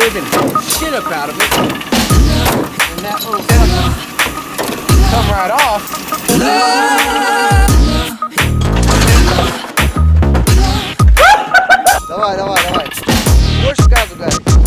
scraping shit up out of it. And that little sucker come right off. Давай, давай, давай. Больше газу, Гарик.